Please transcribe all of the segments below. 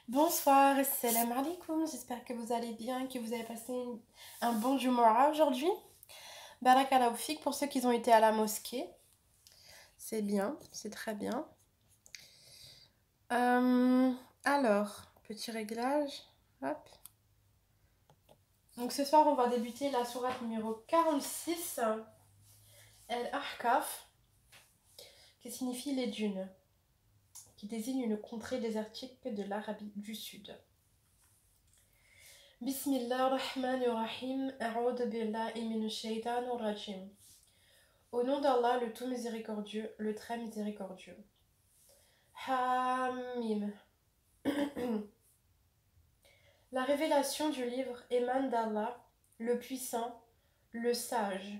Bonsoir, salam alaikum, j'espère que vous allez bien, que vous avez passé un bon Jumu'ah aujourd'hui. Barakallahu fik pour ceux qui ont été à la mosquée. C'est bien, c'est très bien. Euh, Petit réglage. Hop. Donc ce soir, on va débuter la sourate numéro 46, El-Ahkaf, qui signifie les dunes, qui désigne une contrée désertique de l'Arabie du Sud. Bismillahirrahmanirrahim. A'udhu billahi minash shaitanir rajim. Au nom d'Allah, le tout miséricordieux, le très miséricordieux. Hamim. La révélation du livre émane d'Allah, le puissant, le sage.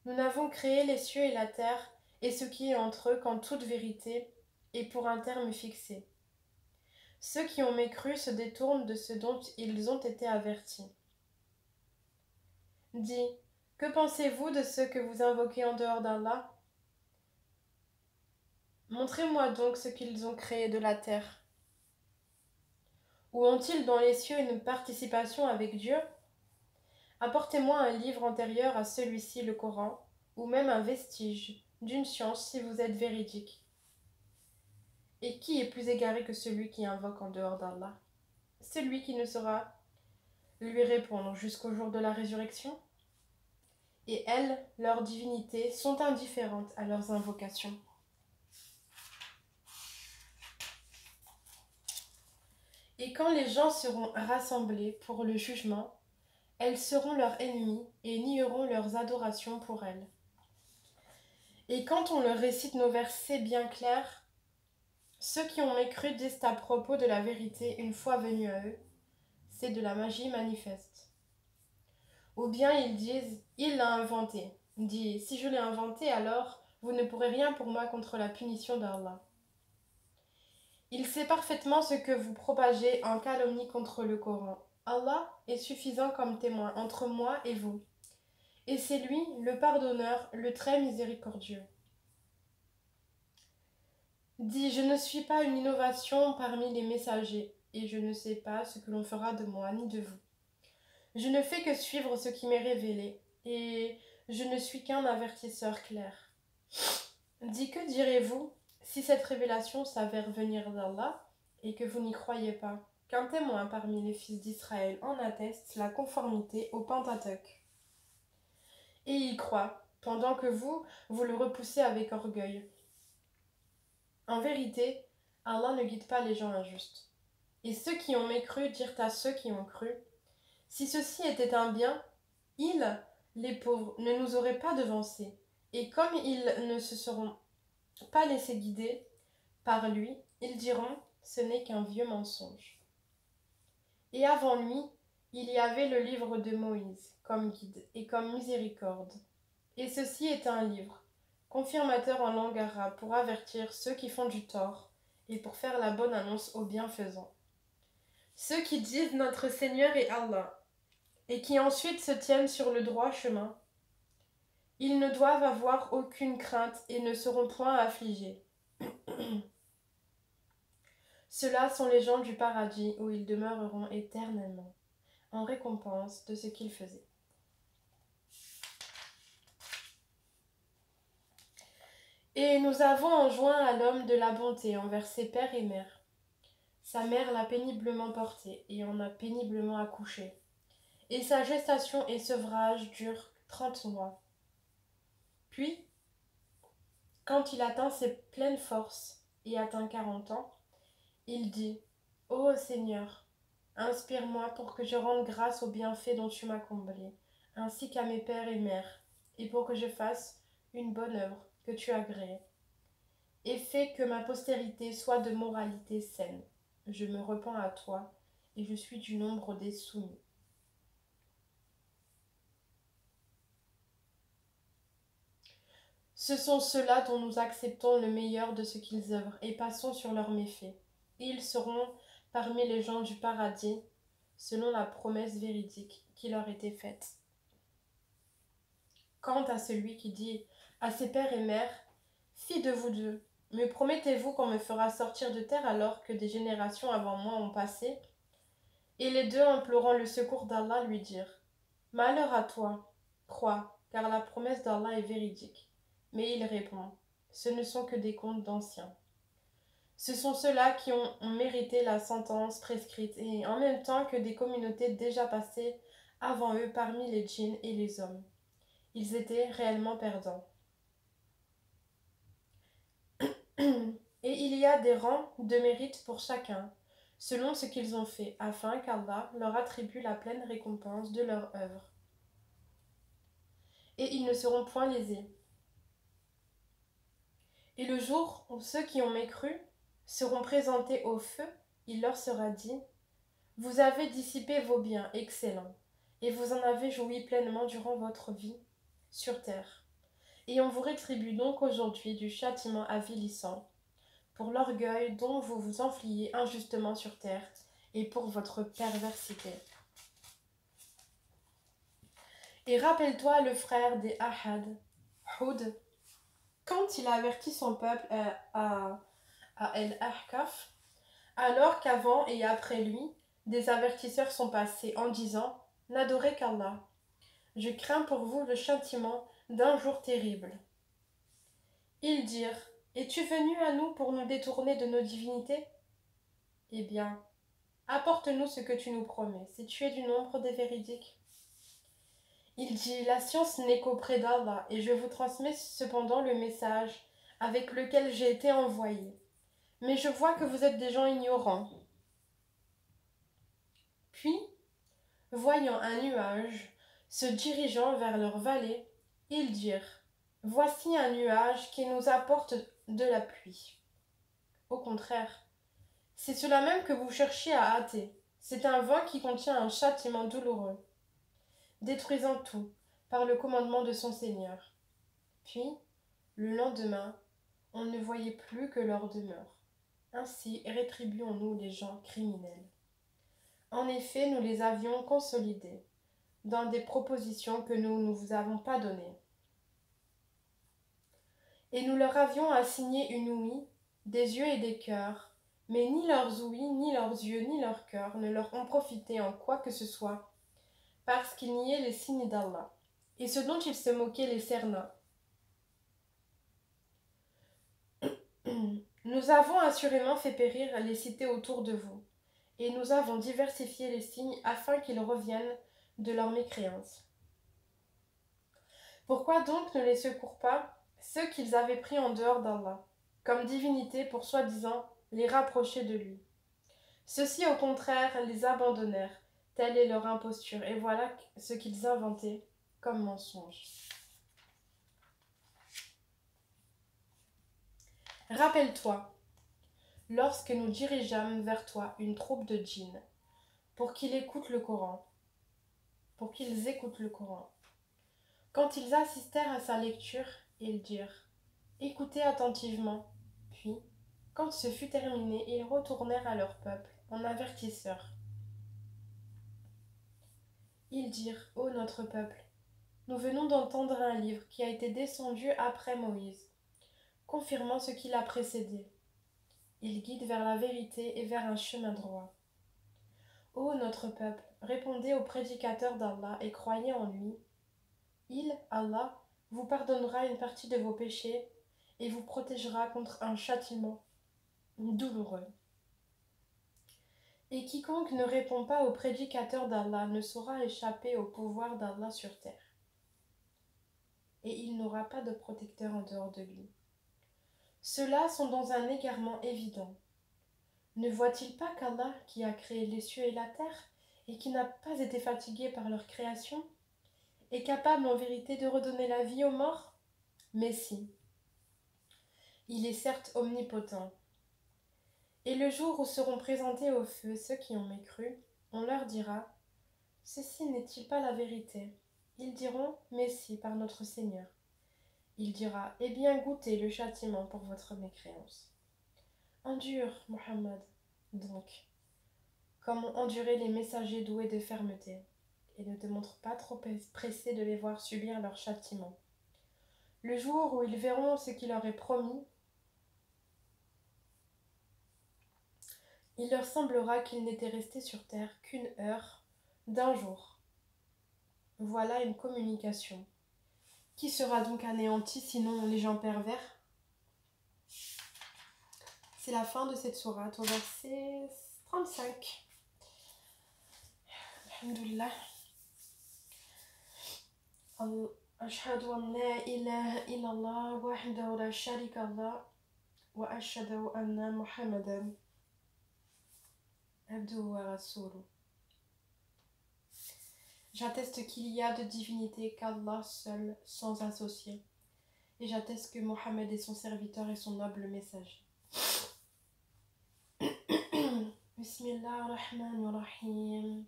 Nous n'avons créé les cieux et la terre et ce qui est entre eux qu'en toute vérité et pour un terme fixé. Ceux qui ont mécru se détournent de ce dont ils ont été avertis. Dis, que pensez-vous de ceux que vous invoquez en dehors d'Allah? Montrez-moi donc ce qu'ils ont créé de la terre. Ou ont-ils dans les cieux une participation avec Dieu? Apportez-moi un livre antérieur à celui-ci, le Coran, ou même un vestige d'une science si vous êtes véridique. Et qui est plus égaré que celui qui invoque en dehors d'Allah? Celui qui ne saura lui répondre jusqu'au jour de la résurrection? Et elles, leurs divinités, sont indifférentes à leurs invocations. Et quand les gens seront rassemblés pour le jugement, elles seront leurs ennemies et nieront leurs adorations pour elles. Et quand on leur récite nos versets bien clairs, ceux qui ont mécru disent à propos de la vérité une fois venus à eux, c'est de la magie manifeste. Ou bien ils disent, il l'a inventé. Dis, si je l'ai inventé, alors vous ne pourrez rien pour moi contre la punition d'Allah. Il sait parfaitement ce que vous propagez en calomnie contre le Coran. Allah est suffisant comme témoin entre moi et vous. Et c'est lui, le pardonneur, le très miséricordieux. Dis, je ne suis pas une innovation parmi les messagers, et je ne sais pas ce que l'on fera de moi ni de vous. Je ne fais que suivre ce qui m'est révélé, et je ne suis qu'un avertisseur clair. Dis, que direz-vous si cette révélation s'avère venir d'Allah et que vous n'y croyez pas? Qu'un témoin parmi les fils d'Israël en atteste la conformité au Pentateuque. Et y croit, pendant que vous le repoussez avec orgueil. En vérité, Allah ne guide pas les gens injustes. Et ceux qui ont mécru dirent à ceux qui ont cru, si ceci était un bien, ils, les pauvres, ne nous auraient pas devancés. Et comme ils ne se seront pas laissés guider par lui, ils diront, ce n'est qu'un vieux mensonge. Et avant lui, il y avait le livre de Moïse, comme guide et comme miséricorde. Et ceci est un livre, confirmateur en langue arabe pour avertir ceux qui font du tort et pour faire la bonne annonce aux bienfaisants. Ceux qui disent notre Seigneur est Allah et qui ensuite se tiennent sur le droit chemin, ils ne doivent avoir aucune crainte et ne seront point affligés. Ceux-là sont les gens du paradis où ils demeureront éternellement, en récompense de ce qu'ils faisaient. Et nous avons enjoint à l'homme de la bonté envers ses pères et mères. Sa mère l'a péniblement porté et en a péniblement accouché. Et sa gestation et sevrage durent 30 mois. Puis, quand il atteint ses pleines forces et atteint 40 ans, il dit, ô Seigneur, inspire-moi pour que je rende grâce aux bienfaits dont tu m'as comblé, ainsi qu'à mes pères et mères, et pour que je fasse une bonne œuvre que tu as agréée. Et fais que ma postérité soit de moralité saine. Je me repens à toi, et je suis du nombre des soumis. Ce sont ceux-là dont nous acceptons le meilleur de ce qu'ils œuvrent, et passons sur leurs méfaits. Et ils seront parmi les gens du paradis, selon la promesse véridique qui leur était faite. Quant à celui qui dit à ses pères et mères, « Fi de vous deux, Me promettez-vous qu'on me fera sortir de terre alors que des générations avant moi ont passé? Et les deux, implorant le secours d'Allah, lui dirent: Malheur à toi, crois, car la promesse d'Allah est véridique. Mais il répond: Ce ne sont que des contes d'anciens. Ce sont ceux-là qui ont mérité la sentence prescrite, et en même temps que des communautés déjà passées avant eux parmi les djinns et les hommes. Ils étaient réellement perdants. Et il y a des rangs de mérite pour chacun, selon ce qu'ils ont fait, afin qu'Allah leur attribue la pleine récompense de leur œuvre. Et ils ne seront point lésés. Et le jour où ceux qui ont mécru seront présentés au feu, il leur sera dit: Vous avez dissipé vos biens excellents, et vous en avez joui pleinement durant votre vie sur terre. Et on vous rétribue donc aujourd'hui du châtiment avilissant, pour l'orgueil dont vous vous enfliez injustement sur terre, et pour votre perversité. Et rappelle-toi le frère des Ahad, Houd, quand il a averti son peuple à El-Ahkaf, alors qu'avant et après lui, des avertisseurs sont passés en disant: N'adorez qu'Allah. Je crains pour vous le châtiment d'un jour terrible. Ils dirent: Es-tu venu à nous pour nous détourner de nos divinités? Eh bien, apporte-nous ce que tu nous promets, si tu es du nombre des véridiques. Il dit: La science n'est qu'auprès d'Allah, et je vous transmets cependant le message avec lequel j'ai été envoyé. Mais je vois que vous êtes des gens ignorants. Puis, voyant un nuage se dirigeant vers leur vallée, ils dirent: Voici un nuage qui nous apporte de la pluie. Au contraire, c'est cela même que vous cherchiez à hâter. C'est un vent qui contient un châtiment douloureux, détruisant tout par le commandement de son Seigneur. Puis, le lendemain, on ne voyait plus que leur demeure. Ainsi rétribuons-nous les gens criminels. En effet, nous les avions consolidés dans des propositions que nous ne vous avons pas données. Et nous leur avions assigné une ouïe, des yeux et des cœurs, mais ni leurs ouïes, ni leurs yeux, ni leurs cœurs ne leur ont profité en quoi que ce soit, parce qu'ils niaient les signes d'Allah, et ce dont ils se moquaient les cerna. Nous avons assurément fait périr les cités autour de vous, et nous avons diversifié les signes afin qu'ils reviennent de leur mécréance. Pourquoi donc ne les secourent pas ceux qu'ils avaient pris en dehors d'Allah, comme divinité pour soi-disant les rapprocher de lui? Ceux-ci, au contraire, les abandonnèrent, telle est leur imposture, et voilà ce qu'ils inventaient comme mensonge. Rappelle-toi, lorsque nous dirigeâmes vers toi une troupe de djinns, pour qu'ils écoutent le Coran, Quand ils assistèrent à sa lecture, ils dirent: Écoutez attentivement. Puis, quand ce fut terminé, ils retournèrent à leur peuple en avertisseurs. Ils dirent: Ô notre peuple, nous venons d'entendre un livre qui a été descendu après Moïse, confirmant ce qui l'a précédé. Il guide vers la vérité et vers un chemin droit. Ô notre peuple, répondez au prédicateur d'Allah et croyez en lui. Il, Allah, vous pardonnera une partie de vos péchés et vous protégera contre un châtiment douloureux. Et quiconque ne répond pas au prédicateur d'Allah ne saura échapper au pouvoir d'Allah sur terre. Et il n'aura pas de protecteur en dehors de lui. Ceux-là sont dans un égarement évident. Ne voient-ils pas qu'Allah, qui a créé les cieux et la terre, et qui n'a pas été fatigué par leur création, est capable en vérité de redonner la vie aux morts? Mais si, il est certes omnipotent. Et le jour où seront présentés au feu ceux qui ont mécru, on leur dira: Ceci n'est-il pas la vérité? Ils diront: Mais si, par notre Seigneur. Il dira: Eh bien, goûtez le châtiment pour votre mécréance. Endure, Mohammed, donc, comme ont enduré les messagers doués de fermeté, et ne te montre pas trop pressé de les voir subir leur châtiment. Le jour où ils verront ce qui leur est promis, Il leur semblera qu'il n'était resté sur terre qu'une heure d'un jour. Voilà une communication. Qui sera donc anéanti sinon les gens pervers? C'est la fin de cette sourate au verset 35. Alhamdulillah. أشهد أن لا إله إلا الله وحده لا شريك له وأشهد أن محمدا عبده ورسوله. J'atteste qu'il y a de divinité qu'Allah seul, sans associé. Et j'atteste que Mohammed est son serviteur et son noble messager. Bismillahirrahmanirrahim.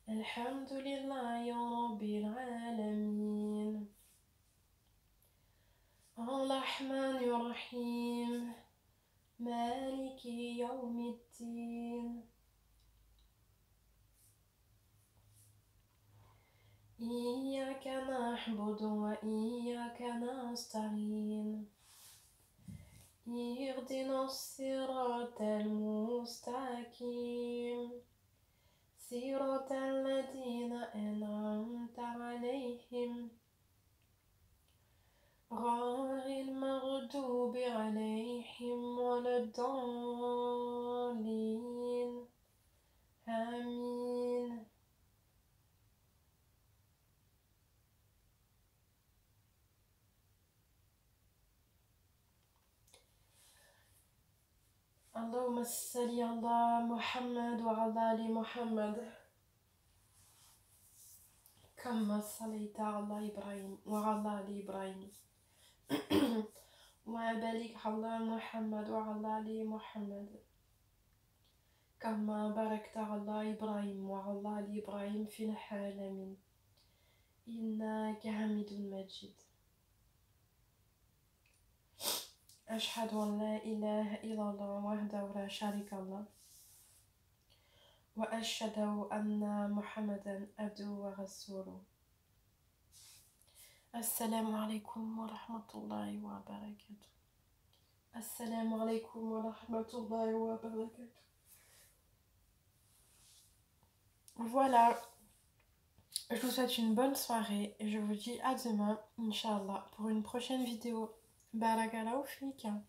Alhamdulillahi Rabbil Alamin. Ar-Rahmanir-Rahim. Maliki Yawmiddin. إياك نعبد وإياك نستعين اهدنا الصراط المستقيم صراط الذين أنعمت عليهم غير المغضوب عليهم ولا الضالين آمين. اللهم صل على محمد وعلى آل محمد كما صليت على إبراهيم وعلى آل إبراهيم وبارك على محمد وعلى آل محمد كما باركت على إبراهيم وعلى آل إبراهيم في العالمين إنك حميد مجيد. أشهد أن لا إله إلا الله وحده لا شريك له وأشهد أن محمدا عبده ورسوله. السلام عليكم ورحمة الله وبركاته. السلام عليكم ورحمة الله وبركاته. Voilà, je vous souhaite une bonne soirée et je vous dis à demain, Inch'Allah, pour une prochaine vidéo. Barakallahu fika.